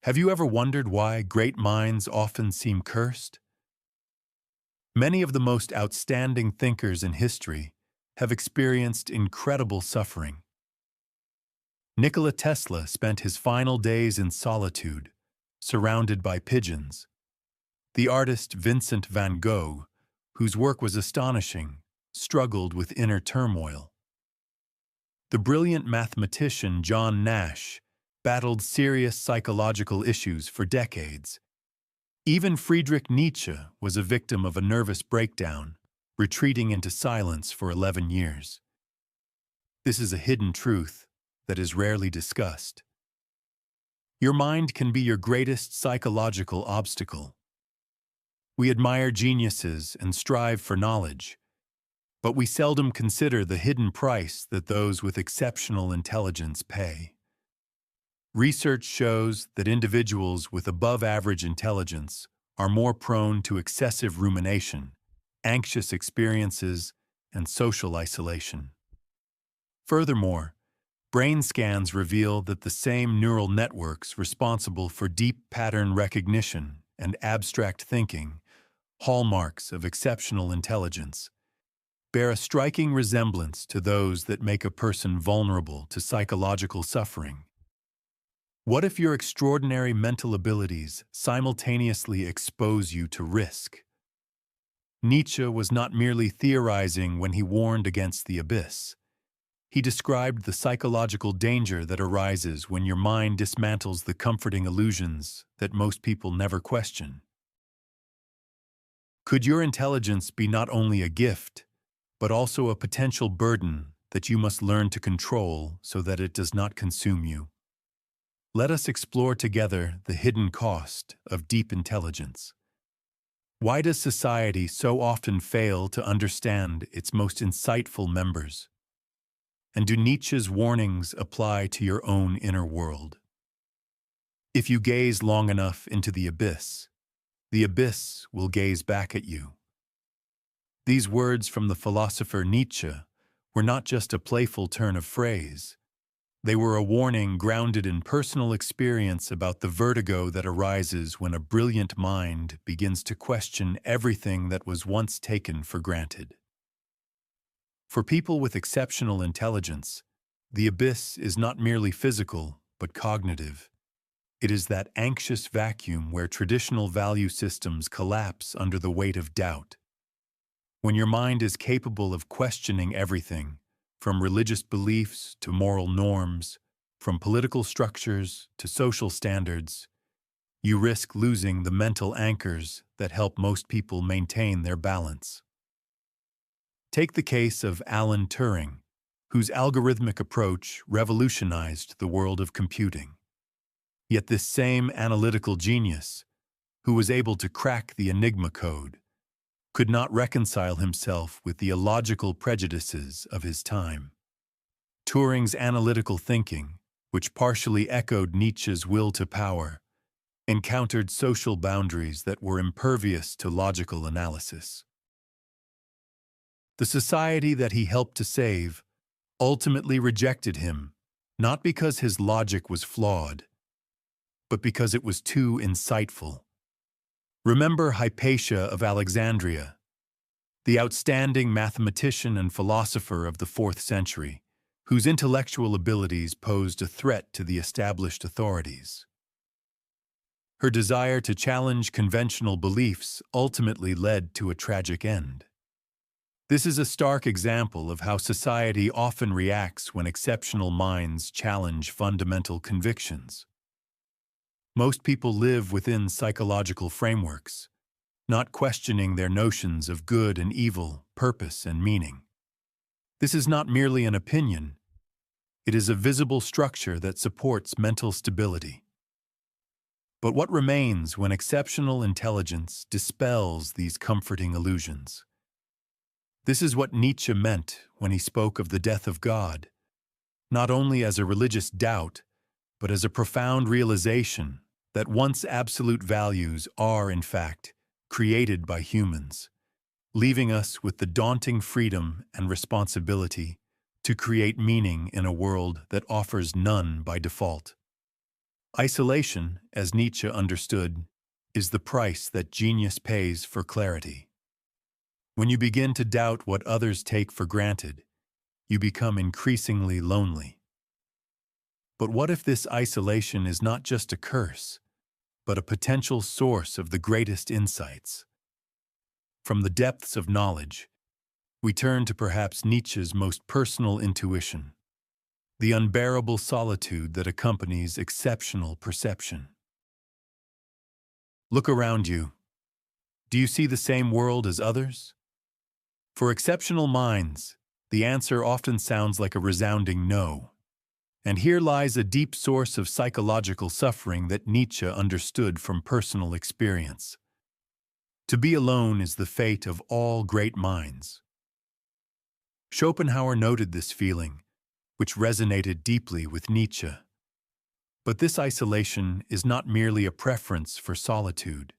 Have you ever wondered why great minds often seem cursed? Many of the most outstanding thinkers in history have experienced incredible suffering. Nikola Tesla spent his final days in solitude, surrounded by pigeons. The artist Vincent van Gogh, whose work was astonishing, struggled with inner turmoil. The brilliant mathematician John Nash battled serious psychological issues for decades. Even Friedrich Nietzsche was a victim of a nervous breakdown, retreating into silence for 11 years. This is a hidden truth that is rarely discussed. Your mind can be your greatest psychological obstacle. We admire geniuses and strive for knowledge, but we seldom consider the hidden price that those with exceptional intelligence pay. Research shows that individuals with above-average intelligence are more prone to excessive rumination, anxious experiences, and social isolation. Furthermore, brain scans reveal that the same neural networks responsible for deep pattern recognition and abstract thinking, hallmarks of exceptional intelligence, bear a striking resemblance to those that make a person vulnerable to psychological suffering. What if your extraordinary mental abilities simultaneously expose you to risk? Nietzsche was not merely theorizing when he warned against the abyss. He described the psychological danger that arises when your mind dismantles the comforting illusions that most people never question. Could your intelligence be not only a gift, but also a potential burden that you must learn to control so that it does not consume you? Let us explore together the hidden cost of deep intelligence. Why does society so often fail to understand its most insightful members? And do Nietzsche's warnings apply to your own inner world? If you gaze long enough into the abyss will gaze back at you. These words from the philosopher Nietzsche were not just a playful turn of phrase. They were a warning grounded in personal experience about the vertigo that arises when a brilliant mind begins to question everything that was once taken for granted. For people with exceptional intelligence, the abyss is not merely physical, but cognitive. It is that anxious vacuum where traditional value systems collapse under the weight of doubt. When your mind is capable of questioning everything, from religious beliefs to moral norms, from political structures to social standards, you risk losing the mental anchors that help most people maintain their balance. Take the case of Alan Turing, whose algorithmic approach revolutionized the world of computing. Yet this same analytical genius, who was able to crack the Enigma code, could not reconcile himself with the illogical prejudices of his time. Turing's analytical thinking, which partially echoed Nietzsche's will to power, encountered social boundaries that were impervious to logical analysis. The society that he helped to save ultimately rejected him, not because his logic was flawed, but because it was too insightful. Remember Hypatia of Alexandria, the outstanding mathematician and philosopher of the 4th century, whose intellectual abilities posed a threat to the established authorities. Her desire to challenge conventional beliefs ultimately led to a tragic end. This is a stark example of how society often reacts when exceptional minds challenge fundamental convictions. Most people live within psychological frameworks, not questioning their notions of good and evil, purpose and meaning. This is not merely an opinion. It is a visible structure that supports mental stability. But what remains when exceptional intelligence dispels these comforting illusions? This is what Nietzsche meant when he spoke of the death of God, not only as a religious doubt, but as a profound realization that once absolute values are, in fact, created by humans, leaving us with the daunting freedom and responsibility to create meaning in a world that offers none by default. Isolation, as Nietzsche understood, is the price that genius pays for clarity. When you begin to doubt what others take for granted, you become increasingly lonely. But what if this isolation is not just a curse, but a potential source of the greatest insights? From the depths of knowledge, we turn to perhaps Nietzsche's most personal intuition, the unbearable solitude that accompanies exceptional perception. Look around you. Do you see the same world as others? For exceptional minds, the answer often sounds like a resounding no. And here lies a deep source of psychological suffering that Nietzsche understood from personal experience. To be alone is the fate of all great minds. Schopenhauer noted this feeling, which resonated deeply with Nietzsche. But this isolation is not merely a preference for solitude.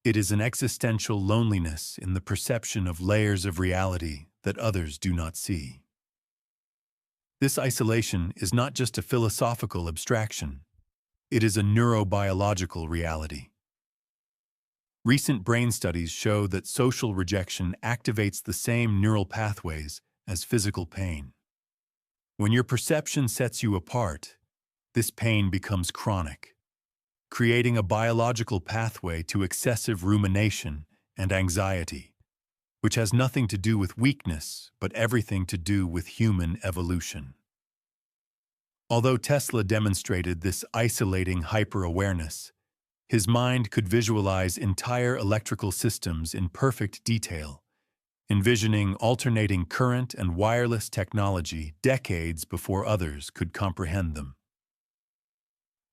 It is an existential loneliness in the perception of layers of reality that others do not see. This isolation is not just a philosophical abstraction. It is a neurobiological reality. Recent brain studies show that social rejection activates the same neural pathways as physical pain. When your perception sets you apart, this pain becomes chronic, creating a biological pathway to excessive rumination and anxiety, which has nothing to do with weakness, but everything to do with human evolution. Although Tesla demonstrated this isolating hyper-awareness, his mind could visualize entire electrical systems in perfect detail, envisioning alternating current and wireless technology decades before others could comprehend them.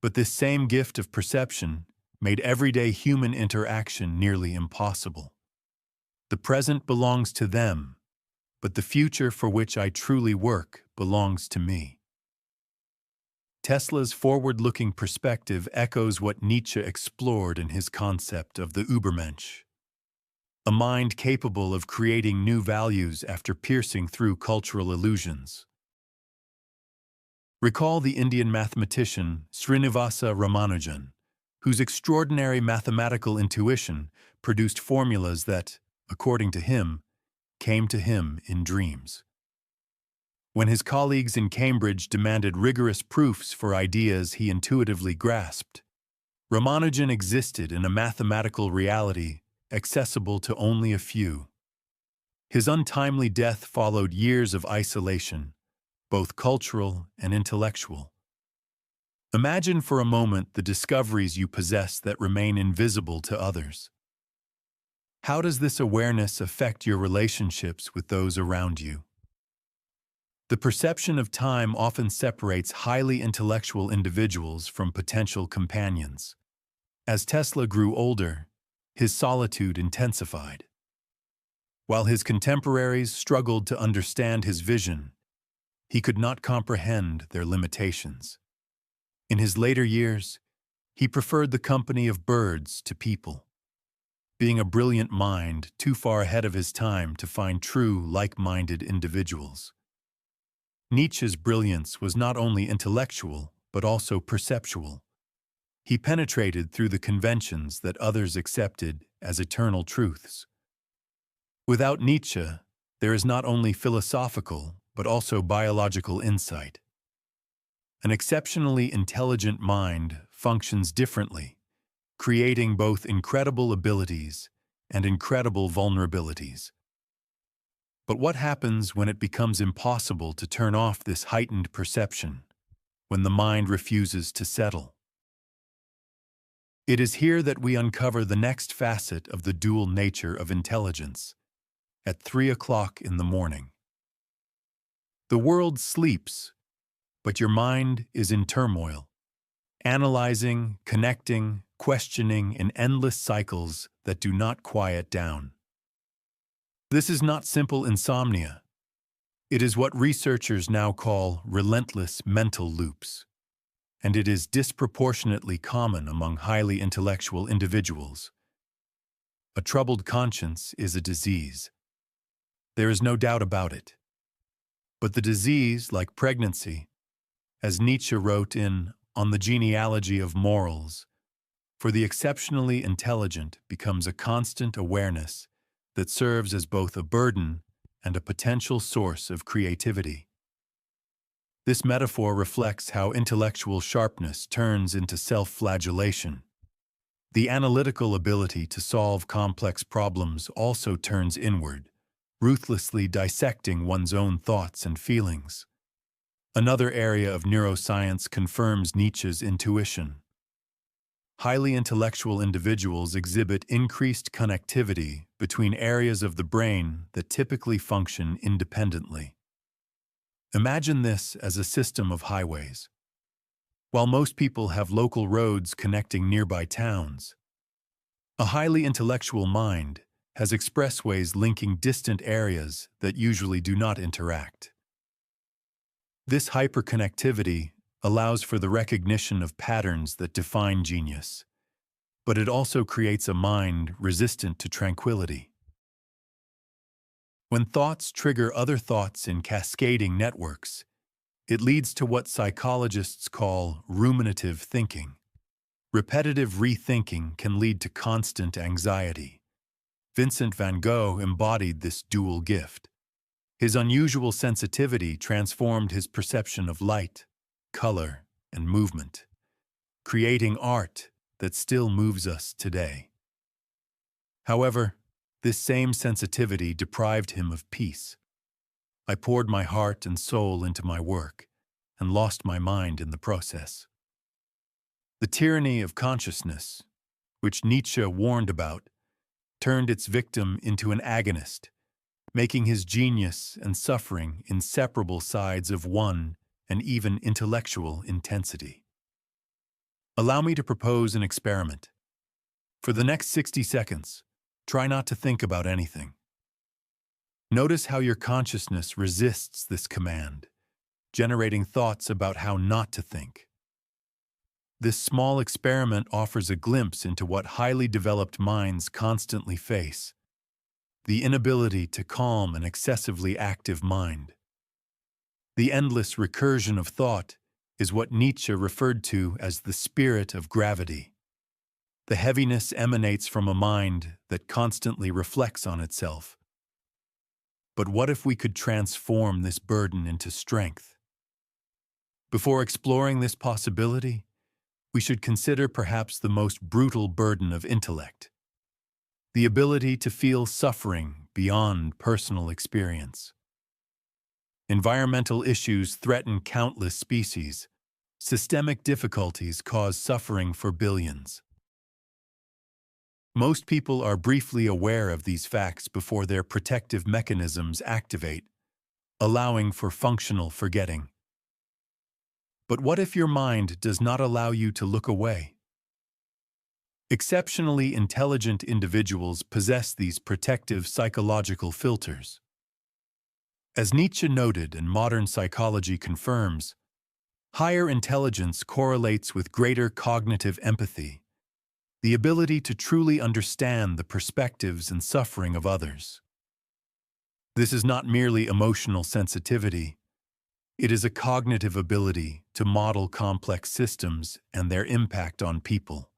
But this same gift of perception made everyday human interaction nearly impossible. The present belongs to them, but the future for which I truly work belongs to me. Tesla's forward-looking perspective echoes what Nietzsche explored in his concept of the Übermensch, a mind capable of creating new values after piercing through cultural illusions. Recall the Indian mathematician Srinivasa Ramanujan, whose extraordinary mathematical intuition produced formulas that, according to him, came to him in dreams. When his colleagues in Cambridge demanded rigorous proofs for ideas he intuitively grasped, Ramanujan existed in a mathematical reality accessible to only a few. His untimely death followed years of isolation, both cultural and intellectual. Imagine for a moment the discoveries you possess that remain invisible to others. How does this awareness affect your relationships with those around you? The perception of time often separates highly intellectual individuals from potential companions. As Tesla grew older, his solitude intensified. While his contemporaries struggled to understand his vision, he could not comprehend their limitations. In his later years, he preferred the company of birds to people, being a brilliant mind too far ahead of his time to find true, like-minded individuals. Nietzsche's brilliance was not only intellectual, but also perceptual. He penetrated through the conventions that others accepted as eternal truths. Without Nietzsche, there is not only philosophical, but also biological insight. An exceptionally intelligent mind functions differently, creating both incredible abilities and incredible vulnerabilities. But what happens when it becomes impossible to turn off this heightened perception, when the mind refuses to settle? It is here that we uncover the next facet of the dual nature of intelligence, at 3 o'clock in the morning. The world sleeps, but your mind is in turmoil, analyzing, connecting, questioning in endless cycles that do not quiet down. This is not simple insomnia. It is what researchers now call relentless mental loops, and it is disproportionately common among highly intellectual individuals. A troubled conscience is a disease. There is no doubt about it. But the disease, like pregnancy, as Nietzsche wrote in on the genealogy of morals, for the exceptionally intelligent becomes a constant awareness that serves as both a burden and a potential source of creativity. This metaphor reflects how intellectual sharpness turns into self-flagellation. The analytical ability to solve complex problems also turns inward, ruthlessly dissecting one's own thoughts and feelings. Another area of neuroscience confirms Nietzsche's intuition. Highly intellectual individuals exhibit increased connectivity between areas of the brain that typically function independently. Imagine this as a system of highways. While most people have local roads connecting nearby towns, a highly intellectual mind has expressways linking distant areas that usually do not interact. This hyperconnectivity allows for the recognition of patterns that define genius, but it also creates a mind resistant to tranquility. When thoughts trigger other thoughts in cascading networks, it leads to what psychologists call ruminative thinking. Repetitive rethinking can lead to constant anxiety. Vincent van Gogh embodied this dual gift. His unusual sensitivity transformed his perception of light, color, and movement, creating art that still moves us today. However, this same sensitivity deprived him of peace. I poured my heart and soul into my work and lost my mind in the process. The tyranny of consciousness, which Nietzsche warned about, turned its victim into an agonist, making his genius and suffering inseparable sides of one and even intellectual intensity. Allow me to propose an experiment. For the next 60 seconds, try not to think about anything. Notice how your consciousness resists this command, generating thoughts about how not to think. This small experiment offers a glimpse into what highly developed minds constantly face: the inability to calm an excessively active mind. The endless recursion of thought is what Nietzsche referred to as the spirit of gravity. The heaviness emanates from a mind that constantly reflects on itself. But what if we could transform this burden into strength? Before exploring this possibility, we should consider perhaps the most brutal burden of intellect: the ability to feel suffering beyond personal experience. Environmental issues threaten countless species. Systemic difficulties cause suffering for billions. Most people are briefly aware of these facts before their protective mechanisms activate, allowing for functional forgetting. But what if your mind does not allow you to look away? Exceptionally intelligent individuals possess these protective psychological filters. As Nietzsche noted and modern psychology confirms, higher intelligence correlates with greater cognitive empathy, the ability to truly understand the perspectives and suffering of others. This is not merely emotional sensitivity. It is a cognitive ability to model complex systems and their impact on people,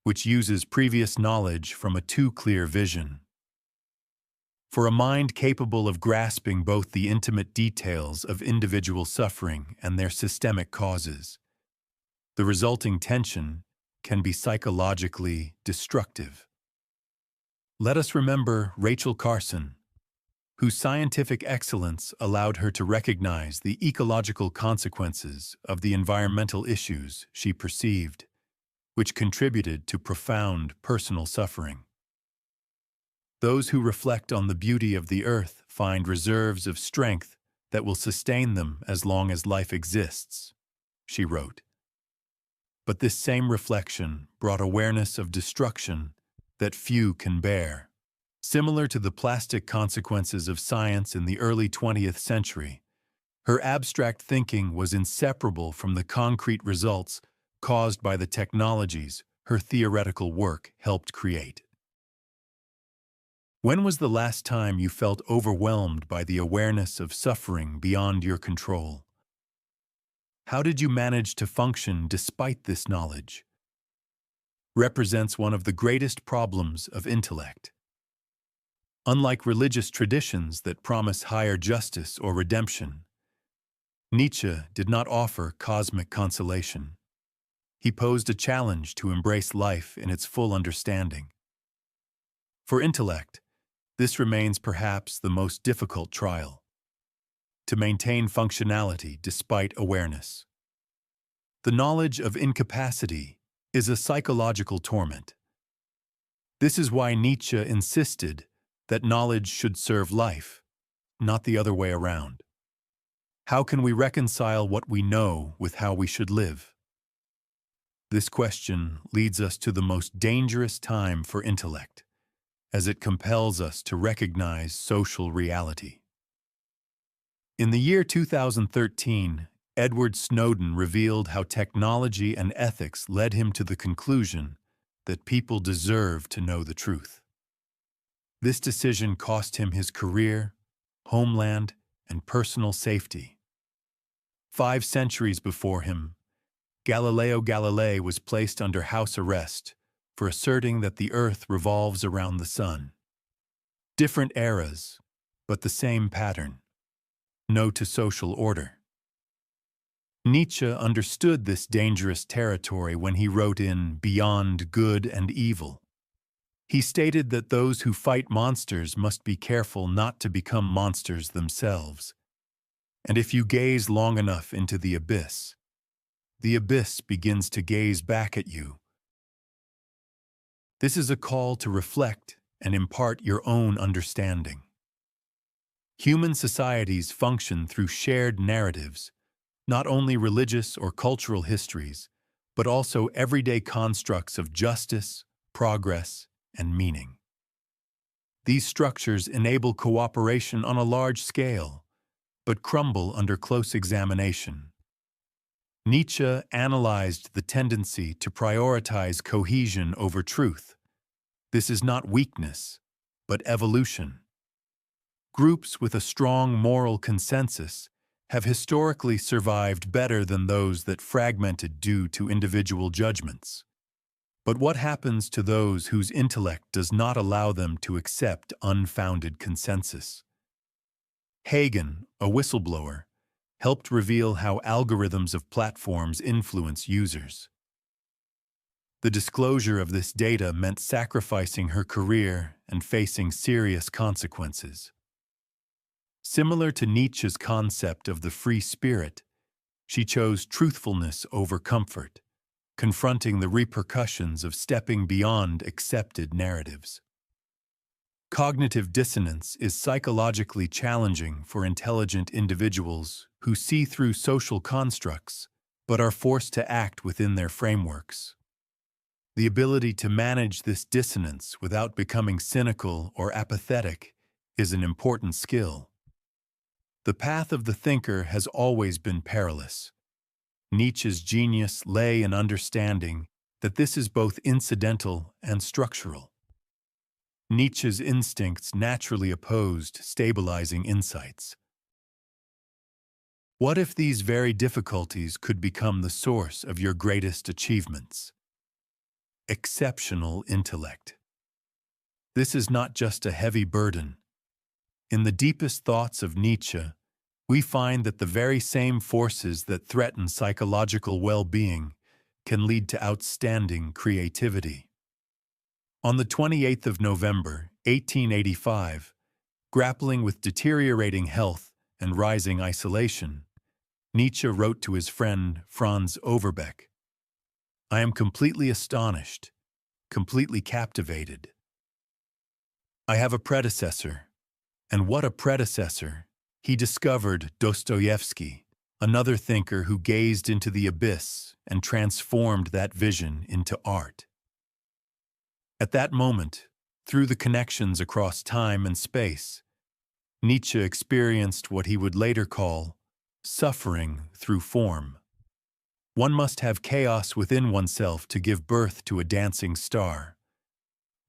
which uses previous knowledge from a too-clear vision. For a mind capable of grasping both the intimate details of individual suffering and their systemic causes, the resulting tension can be psychologically destructive. Let us remember Rachel Carson, whose scientific excellence allowed her to recognize the ecological consequences of the environmental issues she perceived, which contributed to profound personal suffering. Those who reflect on the beauty of the earth find reserves of strength that will sustain them as long as life exists, she wrote. But this same reflection brought awareness of destruction that few can bear. Similar to the plastic consequences of science in the early 20th century, her abstract thinking was inseparable from the concrete results caused by the technologies her theoretical work helped create. When was the last time you felt overwhelmed by the awareness of suffering beyond your control? How did you manage to function despite this knowledge? Represents one of the greatest problems of intellect. Unlike religious traditions that promise higher justice or redemption, Nietzsche did not offer cosmic consolation. He posed a challenge to embrace life in its full understanding. For intellect, this remains perhaps the most difficult trial: to maintain functionality despite awareness. The knowledge of incapacity is a psychological torment. This is why Nietzsche insisted that knowledge should serve life, not the other way around. How can we reconcile what we know with how we should live? This question leads us to the most dangerous time for intellect, as it compels us to recognize social reality. In the year 2013, Edward Snowden revealed how technology and ethics led him to the conclusion that people deserve to know the truth. This decision cost him his career, homeland, and personal safety. 5 centuries before him, Galileo Galilei was placed under house arrest for asserting that the Earth revolves around the sun. Different eras, but the same pattern: no to social order. Nietzsche understood this dangerous territory when he wrote in Beyond Good and Evil. He stated that those who fight monsters must be careful not to become monsters themselves. And if you gaze long enough into the abyss begins to gaze back at you. This is a call to reflect and impart your own understanding. Human societies function through shared narratives, not only religious or cultural histories, but also everyday constructs of justice, progress, and meaning. These structures enable cooperation on a large scale, but crumble under close examination. Nietzsche analyzed the tendency to prioritize cohesion over truth. This is not weakness, but evolution. Groups with a strong moral consensus have historically survived better than those that fragmented due to individual judgments. But what happens to those whose intellect does not allow them to accept unfounded consensus? Hagen, a whistleblower, helped reveal how algorithms of platforms influence users. The disclosure of this data meant sacrificing her career and facing serious consequences. Similar to Nietzsche's concept of the free spirit, she chose truthfulness over comfort, confronting the repercussions of stepping beyond accepted narratives. Cognitive dissonance is psychologically challenging for intelligent individuals who see through social constructs but are forced to act within their frameworks. The ability to manage this dissonance without becoming cynical or apathetic is an important skill. The path of the thinker has always been perilous. Nietzsche's genius lay in understanding that this is both incidental and structural. Nietzsche's instincts naturally opposed stabilizing insights. What if these very difficulties could become the source of your greatest achievements? Exceptional intellect. This is not just a heavy burden. In the deepest thoughts of Nietzsche, we find that the very same forces that threaten psychological well-being can lead to outstanding creativity. On the 28th of November, 1885, grappling with deteriorating health and rising isolation, Nietzsche wrote to his friend Franz Overbeck, "I am completely astonished, completely captivated. I have a predecessor, and what a predecessor! He discovered Dostoevsky, another thinker who gazed into the abyss and transformed that vision into art." At that moment, through the connections across time and space, Nietzsche experienced what he would later call suffering through form. One must have chaos within oneself to give birth to a dancing star.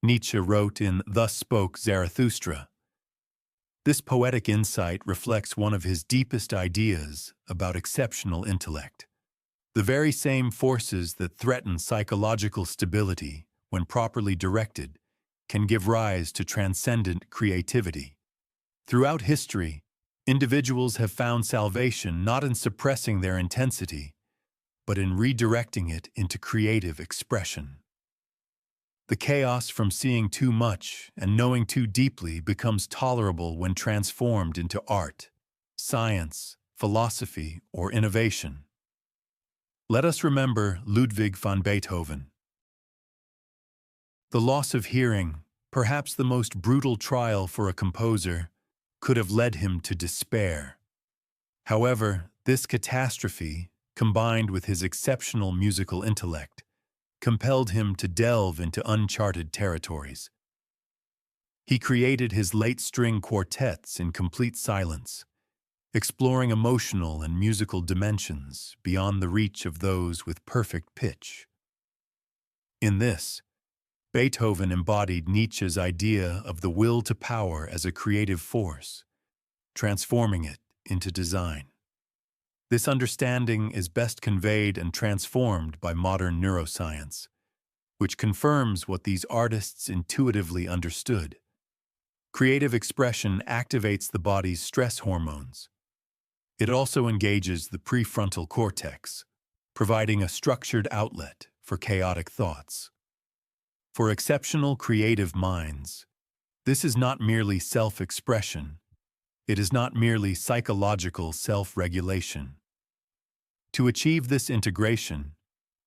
Nietzsche wrote in Thus Spoke Zarathustra. This poetic insight reflects one of his deepest ideas about exceptional intellect. The very same forces that threaten psychological stability, when properly directed, can give rise to transcendent creativity. Throughout history, individuals have found salvation not in suppressing their intensity, but in redirecting it into creative expression. The chaos from seeing too much and knowing too deeply becomes tolerable when transformed into art, science, philosophy, or innovation. Let us remember Ludwig van Beethoven. The loss of hearing, perhaps the most brutal trial for a composer, could have led him to despair. However, this catastrophe, combined with his exceptional musical intellect, compelled him to delve into uncharted territories. He created his late-string quartets in complete silence, exploring emotional and musical dimensions beyond the reach of those with perfect pitch. In this, Beethoven embodied Nietzsche's idea of the will to power as a creative force, transforming it into design. This understanding is best conveyed and transformed by modern neuroscience, which confirms what these artists intuitively understood. Creative expression activates the body's stress hormones. It also engages the prefrontal cortex, providing a structured outlet for chaotic thoughts. For exceptional creative minds, this is not merely self-expression. It is not merely psychological self-regulation. To achieve this integration,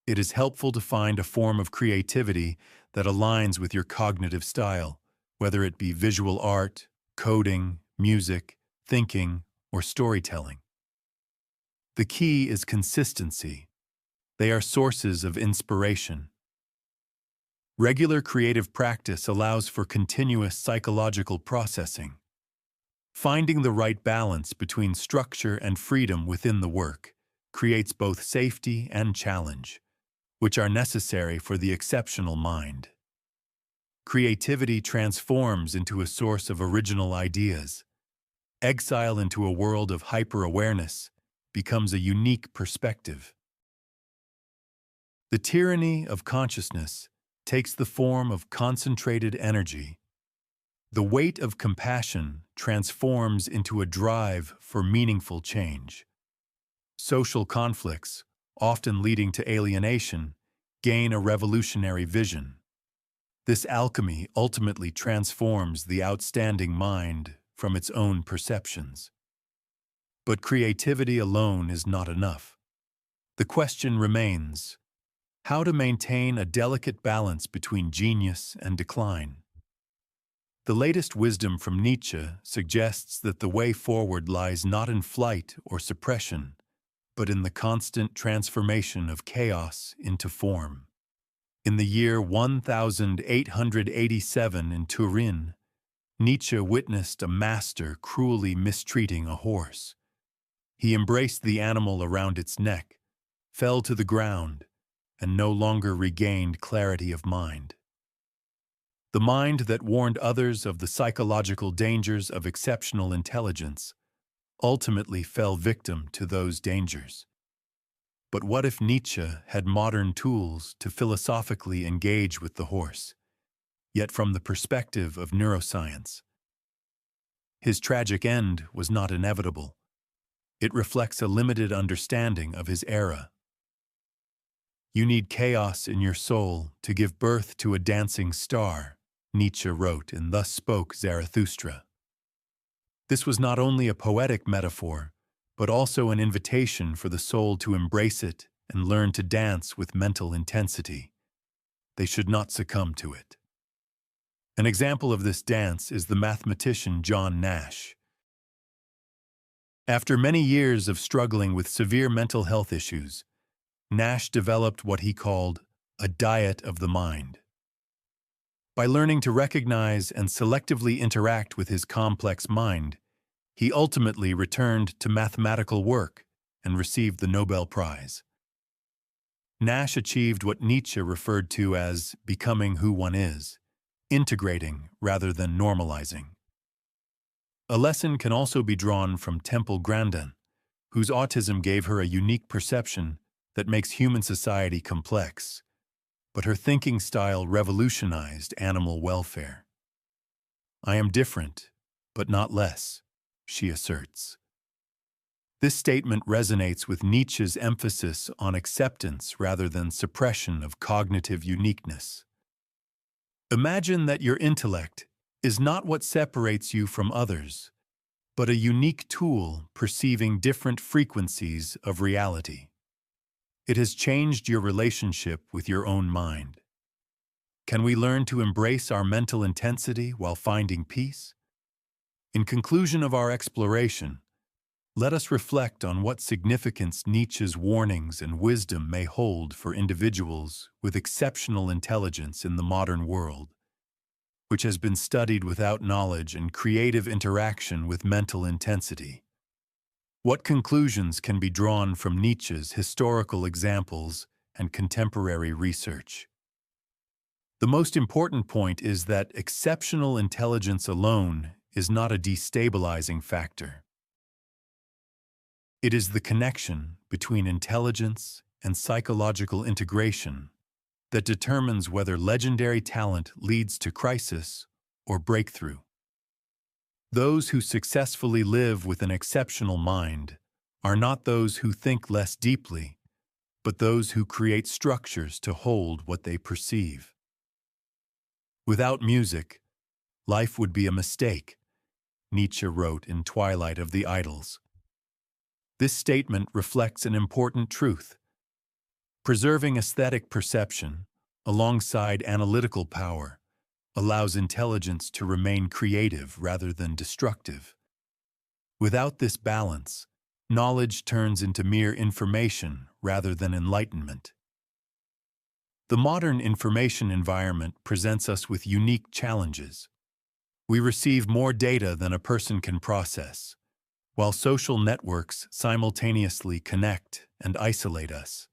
it is helpful to find a form of creativity that aligns with your cognitive style, whether it be visual art, coding, music, thinking, or storytelling. The key is consistency. They are sources of inspiration. Regular creative practice allows for continuous psychological processing. Finding the right balance between structure and freedom within the work creates both safety and challenge, which are necessary for the exceptional mind. Creativity transforms into a source of original ideas. Exile into a world of hyper-awareness becomes a unique perspective. The tyranny of consciousness takes the form of concentrated energy. The weight of compassion transforms into a drive for meaningful change. Social conflicts, often leading to alienation, gain a revolutionary vision. This alchemy ultimately transforms the outstanding mind from its own perceptions. But creativity alone is not enough. The question remains, how to maintain a delicate balance between genius and decline? The latest wisdom from Nietzsche suggests that the way forward lies not in flight or suppression, but in the constant transformation of chaos into form. In the year 1887 in Turin, Nietzsche witnessed a master cruelly mistreating a horse. He embraced the animal around its neck, fell to the ground, and no longer regained clarity of mind. The mind that warned others of the psychological dangers of exceptional intelligence ultimately fell victim to those dangers. But what if Nietzsche had modern tools to philosophically engage with the horse, yet from the perspective of neuroscience? His tragic end was not inevitable. It reflects a limited understanding of his era. You need chaos in your soul to give birth to a dancing star, Nietzsche wrote in Thus Spoke Zarathustra. This was not only a poetic metaphor, but also an invitation for the soul to embrace it and learn to dance with mental intensity. They should not succumb to it. An example of this dance is the mathematician John Nash. After many years of struggling with severe mental health issues, Nash developed what he called a diet of the mind. By learning to recognize and selectively interact with his complex mind, he ultimately returned to mathematical work and received the Nobel Prize. Nash achieved what Nietzsche referred to as becoming who one is, integrating rather than normalizing. A lesson can also be drawn from Temple Grandin, whose autism gave her a unique perception that makes human society complex, but her thinking style revolutionized animal welfare. "I am different, but not less," she asserts. This statement resonates with Nietzsche's emphasis on acceptance rather than suppression of cognitive uniqueness. Imagine that your intellect is not what separates you from others, but a unique tool perceiving different frequencies of reality. It has changed your relationship with your own mind. Can we learn to embrace our mental intensity while finding peace? In conclusion of our exploration, let us reflect on what significance Nietzsche's warnings and wisdom may hold for individuals with exceptional intelligence in the modern world, which has been studied without knowledge and creative interaction with mental intensity. What conclusions can be drawn from Nietzsche's historical examples and contemporary research? The most important point is that exceptional intelligence alone is not a destabilizing factor. It is the connection between intelligence and psychological integration that determines whether legendary talent leads to crisis or breakthrough. Those who successfully live with an exceptional mind are not those who think less deeply, but those who create structures to hold what they perceive. Without music, life would be a mistake, Nietzsche wrote in Twilight of the Idols. This statement reflects an important truth. Preserving aesthetic perception, alongside analytical power, allows intelligence to remain creative rather than destructive. Without this balance, knowledge turns into mere information rather than enlightenment. The modern information environment presents us with unique challenges. We receive more data than a person can process, while social networks simultaneously connect and isolate us.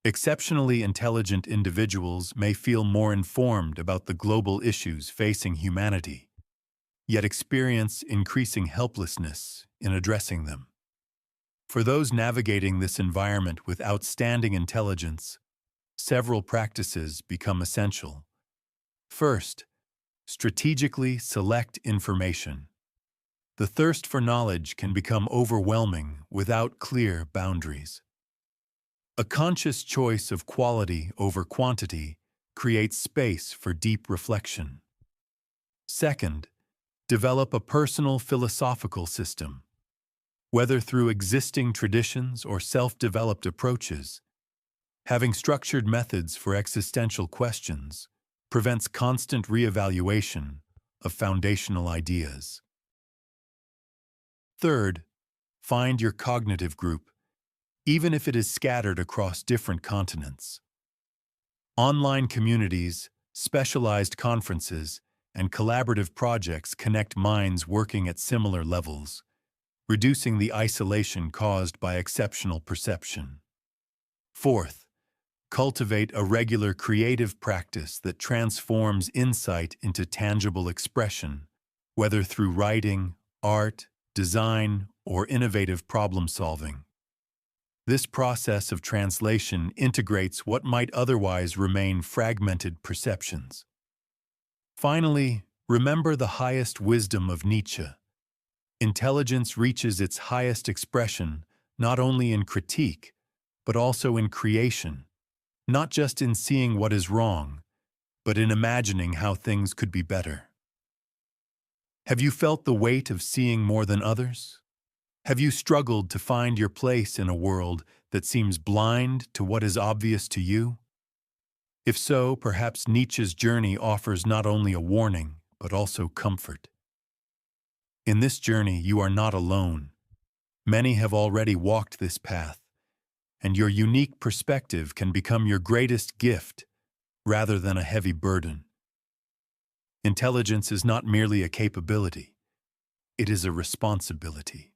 Exceptionally intelligent individuals may feel more informed about the global issues facing humanity, yet experience increasing helplessness in addressing them. For those navigating this environment with outstanding intelligence, several practices become essential. First, strategically select information. The thirst for knowledge can become overwhelming without clear boundaries. A conscious choice of quality over quantity creates space for deep reflection. Second, develop a personal philosophical system. Whether through existing traditions or self-developed approaches, having structured methods for existential questions prevents constant reevaluation of foundational ideas. Third, find your cognitive group, even if it is scattered across different continents. Online communities, specialized conferences, and collaborative projects connect minds working at similar levels, reducing the isolation caused by exceptional perception. Fourth, cultivate a regular creative practice that transforms insight into tangible expression, whether through writing, art, design, or innovative problem-solving. This process of translation integrates what might otherwise remain fragmented perceptions. Finally, remember the highest wisdom of Nietzsche. Intelligence reaches its highest expression not only in critique, but also in creation, not just in seeing what is wrong, but in imagining how things could be better. Have you felt the weight of seeing more than others? Have you struggled to find your place in a world that seems blind to what is obvious to you? If so, perhaps Nietzsche's journey offers not only a warning, but also comfort. In this journey, you are not alone. Many have already walked this path, and your unique perspective can become your greatest gift rather than a heavy burden. Intelligence is not merely a capability, it is a responsibility.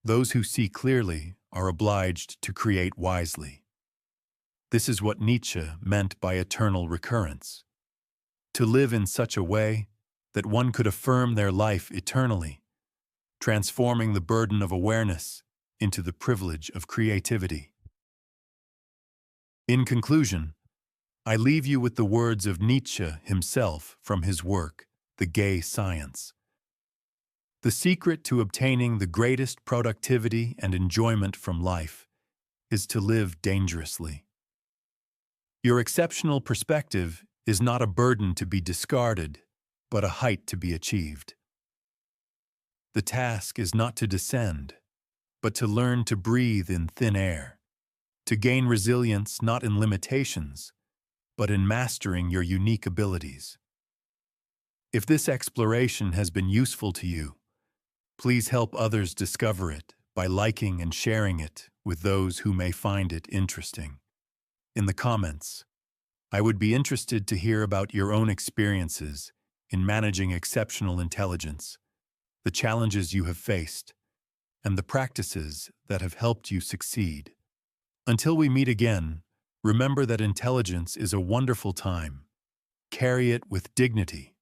Those who see clearly are obliged to create wisely. This is what Nietzsche meant by eternal recurrence. To live in such a way that one could affirm their life eternally, transforming the burden of awareness into the privilege of creativity. In conclusion, I leave you with the words of Nietzsche himself from his work, The Gay Science. The secret to obtaining the greatest productivity and enjoyment from life is to live dangerously. Your exceptional perspective is not a burden to be discarded, but a height to be achieved. The task is not to descend, but to learn to breathe in thin air, to gain resilience not in limitations, but in mastering your unique abilities. If this exploration has been useful to you, please help others discover it by liking and sharing it with those who may find it interesting. In the comments, I would be interested to hear about your own experiences in managing exceptional intelligence, the challenges you have faced, and the practices that have helped you succeed. Until we meet again, remember that intelligence is a wonderful time. Carry it with dignity